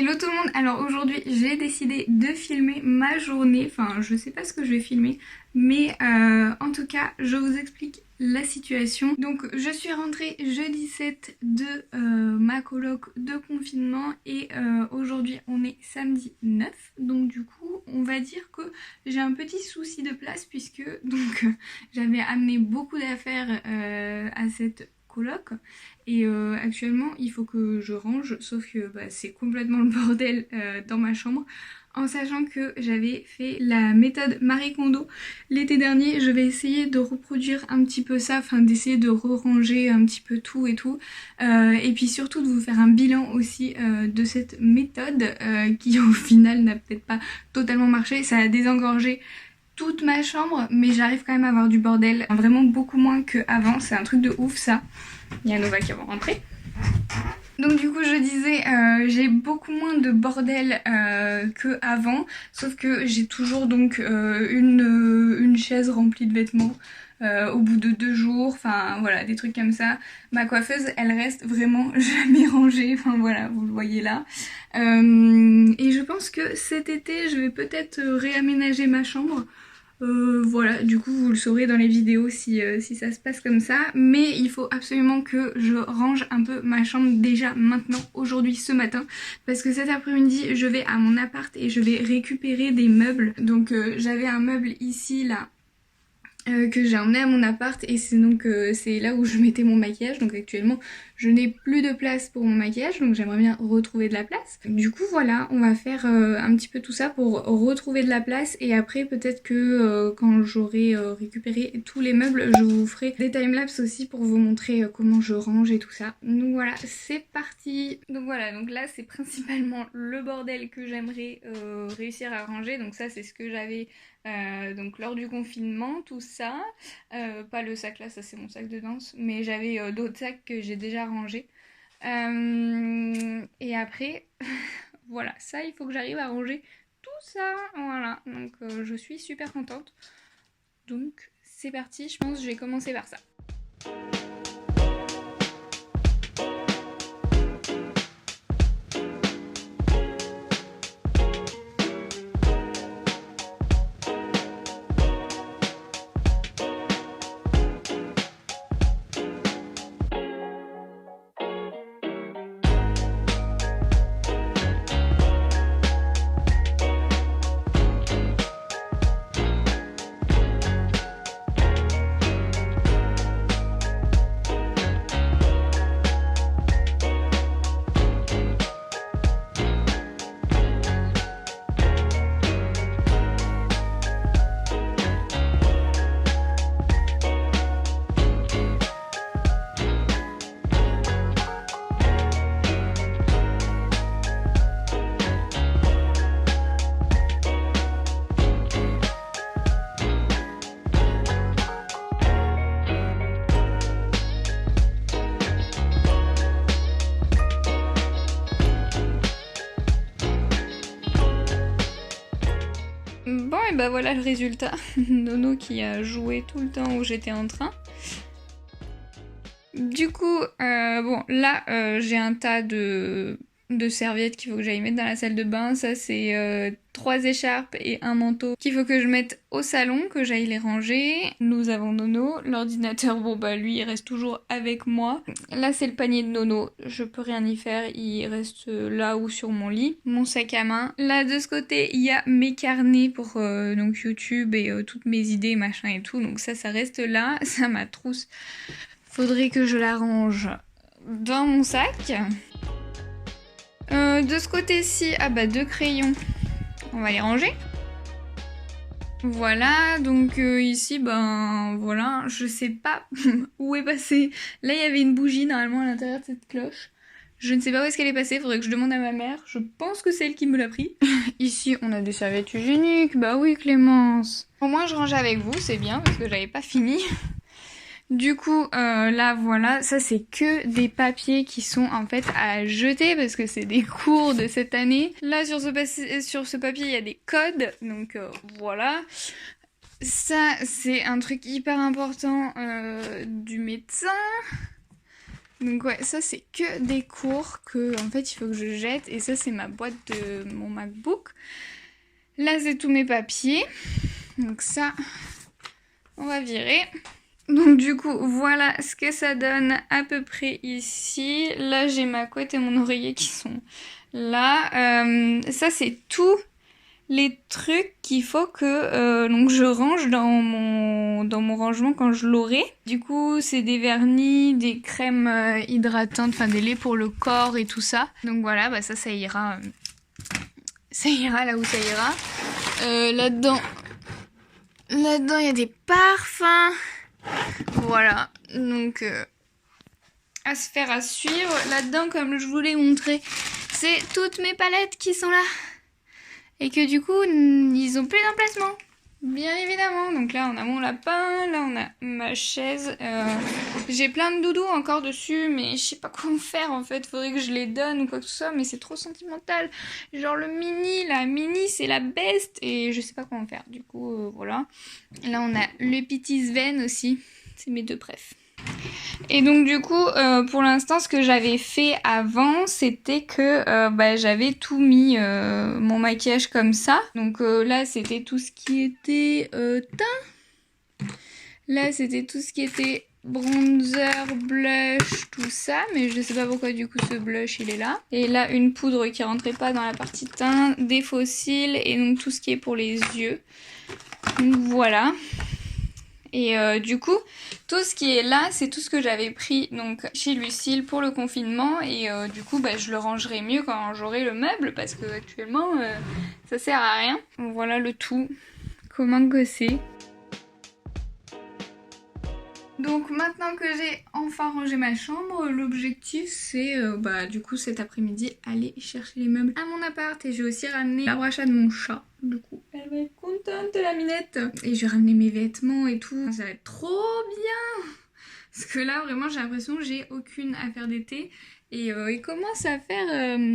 Hello tout le monde, alors aujourd'hui j'ai décidé de filmer ma journée, enfin je sais pas ce que je vais filmer, mais en tout cas je vous explique la situation. Donc je suis rentrée jeudi 7 de ma coloc de confinement et aujourd'hui on est samedi 9, donc du coup on va dire que j'ai un petit souci de place puisque donc j'avais amené beaucoup d'affaires à cette coloc et actuellement il faut que je range, sauf que c'est complètement le bordel dans ma chambre, en sachant que j'avais fait la méthode Marie Kondo l'été dernier. Je vais essayer de reproduire un petit peu ça, enfin d'essayer de re-ranger un petit peu tout et tout, et puis surtout de vous faire un bilan aussi de cette méthode qui au final n'a peut-être pas totalement marché. Ça a désengorgé toute ma chambre, mais j'arrive quand même à avoir du bordel, vraiment beaucoup moins qu'avant, c'est un truc de ouf ça. Il y a Nova qui va rentrer. Donc du coup je disais, j'ai beaucoup moins de bordel qu'avant, sauf que j'ai toujours donc une chaise remplie de vêtements au bout de 2 jours, enfin voilà, des trucs comme ça. Ma coiffeuse elle reste vraiment jamais rangée, enfin voilà, vous le voyez là. Et je pense que cet été je vais peut-être réaménager ma chambre. Voilà, du coup vous le saurez dans les vidéos si ça se passe comme ça, mais il faut absolument que je range un peu ma chambre déjà maintenant, aujourd'hui, ce matin, parce que cet après-midi je vais à mon appart et je vais récupérer des meubles. Donc j'avais un meuble ici là que j'ai emmené à mon appart et c'est donc c'est là où je mettais mon maquillage. Donc actuellement je n'ai plus de place pour mon maquillage, donc j'aimerais bien retrouver de la place. Du coup voilà, on va faire un petit peu tout ça pour retrouver de la place, et après peut-être que quand j'aurai récupéré tous les meubles, je vous ferai des timelapses aussi pour vous montrer comment je range et tout ça. Donc voilà, c'est parti. Donc voilà, donc là c'est principalement le bordel que j'aimerais réussir à ranger. Donc ça c'est ce que j'avais donc lors du confinement, tout ça, pas le sac là, ça c'est mon sac de danse, mais j'avais d'autres sacs que j'ai déjà rangés. Et après, voilà, ça il faut que j'arrive à ranger tout ça, voilà, donc je suis super contente. Donc c'est parti, je pense que je vais commencer par ça. Bon et bah voilà le résultat. Nono qui a joué tout le temps où j'étais en train. Du coup, bon là j'ai un tas de serviettes qu'il faut que j'aille mettre dans la salle de bain. Ça c'est 3 écharpes et un manteau qu'il faut que je mette au salon, que j'aille les ranger. Nous avons Nono, l'ordinateur, bon bah lui il reste toujours avec moi. Là c'est le panier de Nono, je peux rien y faire, il reste là ou sur mon lit. Mon sac à main. Là de ce côté il y a mes carnets pour donc YouTube et toutes mes idées machin et tout, donc ça reste là. Ça ma trousse, faudrait que je la range dans mon sac. De ce côté-ci, ah bah 2 crayons, on va les ranger. Voilà, donc ici, ben voilà, je sais pas où est passée. Là, il y avait une bougie normalement à l'intérieur de cette cloche. Je ne sais pas où est-ce qu'elle est passée, faudrait que je demande à ma mère. Je pense que c'est elle qui me l'a pris. Ici, on a des serviettes hygiéniques, bah oui Clémence. Au moins, je range avec vous, c'est bien, parce que j'avais pas fini. Du coup, là, voilà, ça c'est que des papiers qui sont en fait à jeter parce que c'est des cours de cette année. Là, sur ce papier, il y a des codes, donc voilà. Ça, c'est un truc hyper important du médecin. Donc ouais, ça c'est que des cours que en fait il faut que je jette. Et ça c'est ma boîte de mon MacBook. Là c'est tous mes papiers. Donc ça, on va virer. Donc du coup, voilà ce que ça donne à peu près ici. Là j'ai ma couette et mon oreiller qui sont là. Ça c'est tout les trucs qu'il faut que donc je range dans mon rangement quand je l'aurai. Du coup, c'est des vernis, des crèmes hydratantes, enfin des laits pour le corps et tout ça. Donc voilà, bah ça ira. Ça ira là où ça ira. Là-dedans, il y a des parfums. Voilà. Donc à se faire à suivre. Là-dedans, comme je vous l'ai montré, c'est toutes mes palettes qui sont là. Et que du coup, ils ont plus d'emplacement. Bien évidemment. Donc là, on a mon lapin. Là, on a ma chaise. J'ai plein de doudous encore dessus. Mais je sais pas quoi en faire en fait. Faudrait que je les donne ou quoi que ce soit. Mais c'est trop sentimental. Genre le mini. La mini, c'est la best. Et je sais pas quoi en faire. Du coup, voilà. Là, on a le petit Sven aussi. C'est mes deux préfs. Et donc du coup, pour l'instant, ce que j'avais fait avant, c'était que j'avais tout mis mon maquillage comme ça. Donc là, c'était tout ce qui était teint. Là, c'était tout ce qui était bronzer, blush, tout ça. Mais je sais pas pourquoi du coup ce blush il est là. Et là, une poudre qui rentrait pas dans la partie teint, des faux cils et donc tout ce qui est pour les yeux. Donc voilà. Et du coup, tout ce qui est là, c'est tout ce que j'avais pris donc chez Lucille pour le confinement. Et du coup, je le rangerai mieux quand j'aurai le meuble parce que actuellement, ça sert à rien. Donc, voilà le tout. Comment que c'est. Donc maintenant que j'ai enfin rangé ma chambre, l'objectif c'est du coup cet après-midi aller chercher les meubles à mon appart. Et j'ai aussi ramené l'arbre à chat de mon chat. Du coup elle va être contente la minette. Et j'ai ramené mes vêtements et tout. Ça va être trop bien. Parce que là vraiment j'ai l'impression que j'ai aucune affaire d'été. Et il commence à faire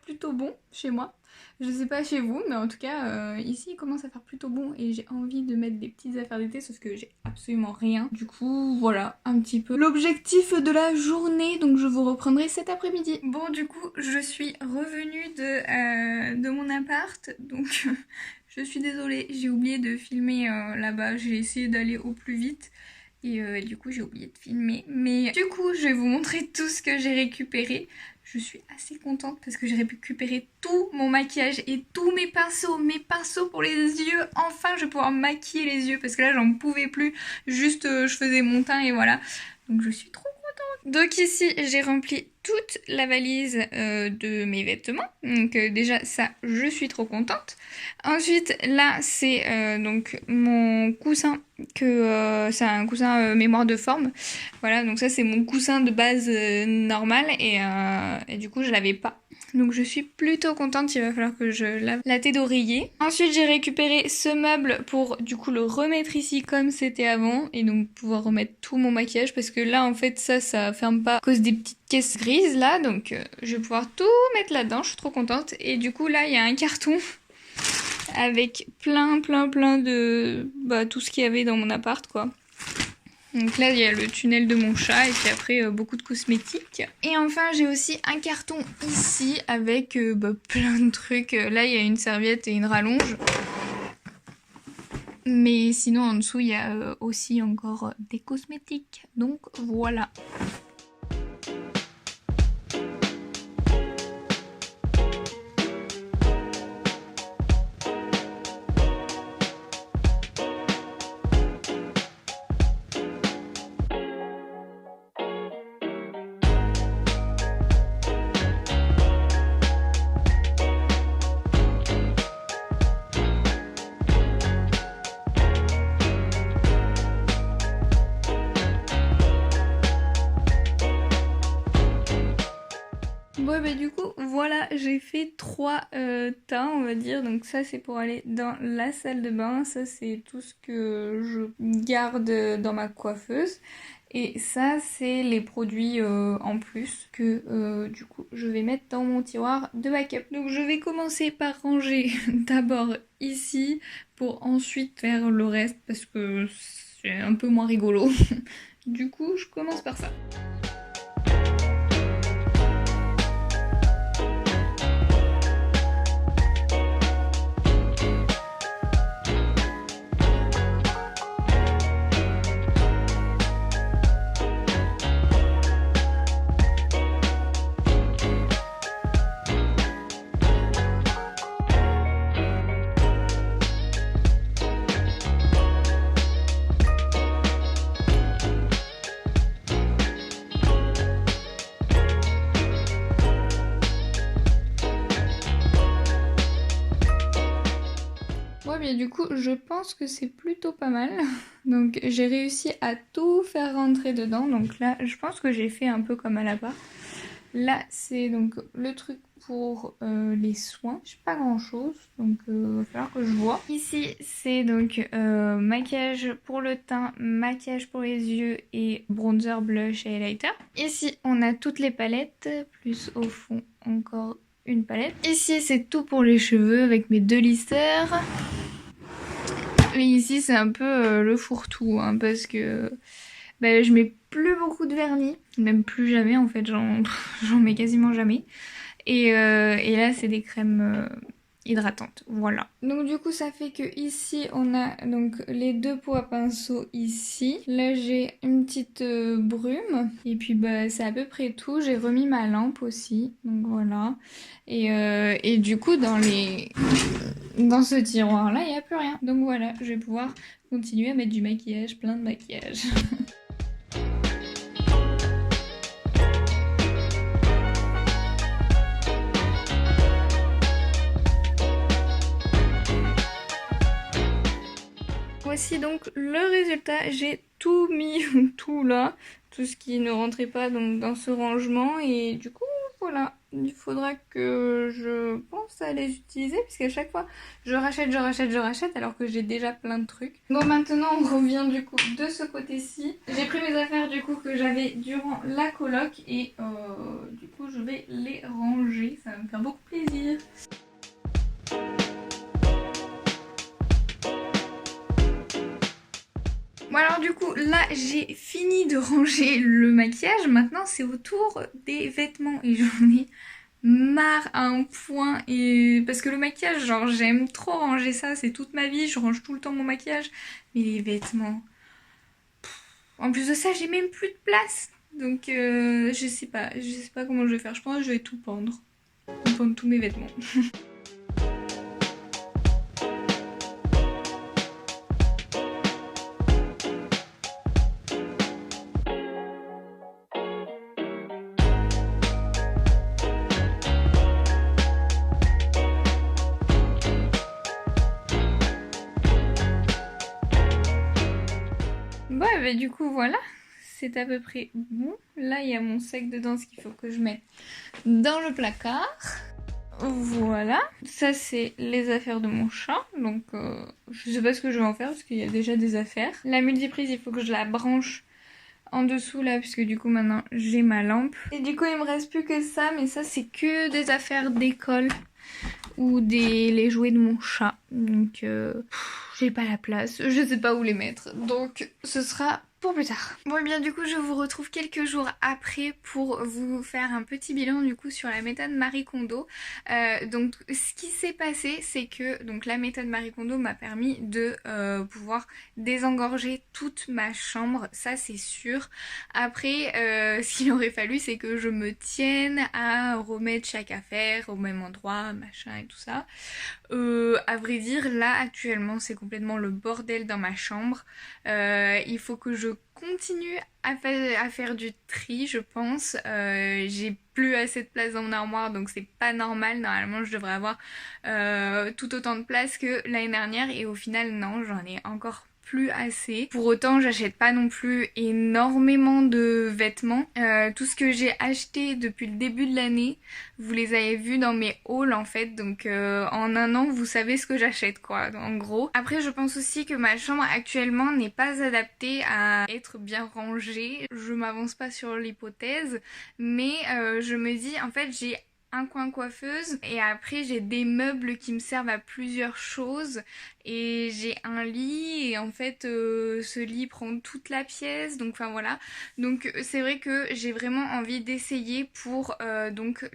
plutôt bon chez moi. Je sais pas chez vous, mais en tout cas, ici, il commence à faire plutôt bon et j'ai envie de mettre des petites affaires d'été, sauf que j'ai absolument rien. Du coup, voilà, un petit peu l'objectif de la journée, donc je vous reprendrai cet après-midi. Bon, du coup, je suis revenue de mon appart, donc je suis désolée, j'ai oublié de filmer là-bas, j'ai essayé d'aller au plus vite. Et du coup j'ai oublié de filmer. Mais du coup je vais vous montrer tout ce que j'ai récupéré. Je suis assez contente parce que j'ai récupéré tout mon maquillage et tous mes pinceaux pour les yeux. Enfin je vais pouvoir maquiller les yeux parce que là j'en pouvais plus. Juste je faisais mon teint et voilà. Donc je suis trop contente. Donc ici j'ai rempli toute la valise de mes vêtements. Donc déjà ça je suis trop contente. Ensuite là c'est donc mon coussin c'est un coussin mémoire de forme. Voilà, donc ça c'est mon coussin de base normal et du coup je l'avais pas. Donc je suis plutôt contente, il va falloir que je lave la tête d'oreiller. Ensuite j'ai récupéré ce meuble pour du coup le remettre ici comme c'était avant et donc pouvoir remettre tout mon maquillage parce que là en fait ça ferme pas à cause des petites caisses grises là, donc je vais pouvoir tout mettre là-dedans, je suis trop contente. Et du coup là il y a un carton avec plein de tout ce qu'il y avait dans mon appart quoi. Donc là il y a le tunnel de mon chat et puis après beaucoup de cosmétiques. Et enfin j'ai aussi un carton ici avec plein de trucs. Là il y a une serviette et une rallonge. Mais sinon en dessous il y a aussi encore des cosmétiques. Donc voilà. Bon du coup voilà, j'ai fait 3 teints on va dire. Donc ça c'est pour aller dans la salle de bain, ça c'est tout ce que je garde dans ma coiffeuse. Et ça c'est les produits en plus que du coup je vais mettre dans mon tiroir de backup. Donc je vais commencer par ranger d'abord ici pour ensuite faire le reste parce que c'est un peu moins rigolo. Du coup je commence par ça. bien du coup je pense que c'est plutôt pas mal. Donc j'ai réussi à tout faire rentrer dedans. Donc là je pense que j'ai fait un peu comme à la part. Là c'est donc le truc pour les soins. Je sais pas grand chose donc va falloir que je vois. Ici c'est donc maquillage pour le teint, maquillage pour les yeux et bronzer, blush et highlighter. Ici on a toutes les palettes plus au fond encore une palette. Ici c'est tout pour les cheveux avec mes 2 listers. Et ici c'est un peu le fourre-tout hein, parce que bah, je mets plus beaucoup de vernis, même plus jamais en fait, j'en mets quasiment jamais. Et là c'est des crèmes hydratantes, voilà. Donc du coup ça fait que ici on a donc les 2 pots à pinceau ici. Là j'ai une petite brume et puis bah c'est à peu près tout. J'ai remis ma lampe aussi, donc voilà. Et du coup dans ce tiroir là il n'y a plus rien. Donc voilà, je vais pouvoir continuer à mettre du maquillage, plein de maquillage. Voici donc le résultat, j'ai tout mis tout là, tout ce qui ne rentrait pas donc dans ce rangement et du coup voilà, il faudra que je pense à les utiliser puisqu'à chaque fois je rachète alors que j'ai déjà plein de trucs. Bon maintenant on revient du coup de ce côté-ci. J'ai pris mes affaires du coup que j'avais durant la coloc et du coup je vais les ranger, ça va me faire beaucoup plaisir. Bon alors du coup là j'ai fini de ranger le maquillage, maintenant c'est au tour des vêtements et j'en ai marre à un point et parce que le maquillage genre j'aime trop ranger ça, c'est toute ma vie, je range tout le temps mon maquillage, mais les vêtements, en plus de ça j'ai même plus de place donc je sais pas comment je vais faire, je pense que je vais tout pendre tous mes vêtements. Bon, bah du coup voilà, c'est à peu près bon. Là il y a mon sac dedans, ce qu'il faut que je mette dans le placard. Voilà, ça c'est les affaires de mon chat, donc je sais pas ce que je vais en faire parce qu'il y a déjà des affaires. La multiprise il faut que je la branche en dessous là puisque du coup maintenant j'ai ma lampe. Et du coup il me reste plus que ça, mais ça c'est que des affaires d'école ou les jouets de mon chat, donc j'ai pas la place, je sais pas où les mettre, donc ce sera pour plus tard. Bon et bien du coup je vous retrouve quelques jours après pour vous faire un petit bilan du coup sur la méthode Marie Kondo. Donc ce qui s'est passé c'est que donc la méthode Marie Kondo m'a permis de pouvoir désengorger toute ma chambre, ça c'est sûr. Après ce qu'il aurait fallu c'est que je me tienne à remettre chaque affaire au même endroit, machin et tout ça. À vrai dire là actuellement c'est complètement le bordel dans ma chambre. Il faut que je continue à faire du tri je pense. J'ai plus assez de place dans mon armoire donc c'est pas normal, normalement je devrais avoir tout autant de place que l'année dernière et au final non, j'en ai encore plus assez. Pour autant j'achète pas non plus énormément de vêtements. Tout ce que j'ai acheté depuis le début de l'année, vous les avez vus dans mes hauls en fait, donc en un an vous savez ce que j'achète quoi en gros. Après je pense aussi que ma chambre actuellement n'est pas adaptée à être bien rangée, je m'avance pas sur l'hypothèse, mais je me dis en fait j'ai un coin coiffeuse et après j'ai des meubles qui me servent à plusieurs choses et j'ai un lit et en fait ce lit prend toute la pièce, donc enfin voilà, donc c'est vrai que j'ai vraiment envie d'essayer pour donc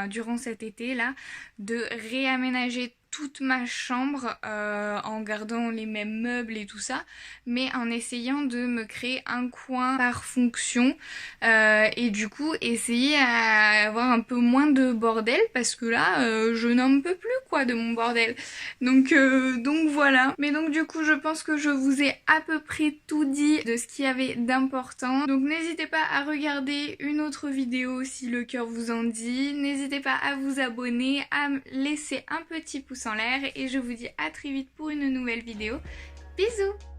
durant cet été là de réaménager toute ma chambre en gardant les mêmes meubles et tout ça, mais en essayant de me créer un coin par fonction et du coup essayer à avoir un peu moins de bordel parce que là je n'en peux plus quoi de mon bordel, donc voilà. Mais donc du coup je pense que je vous ai à peu près tout dit de ce qu'il y avait d'important, donc n'hésitez pas à regarder une autre vidéo si le cœur vous en dit, n'hésitez pas à vous abonner, à me laisser un petit pouce pouce en l'air et je vous dis à très vite pour une nouvelle vidéo. Bisous!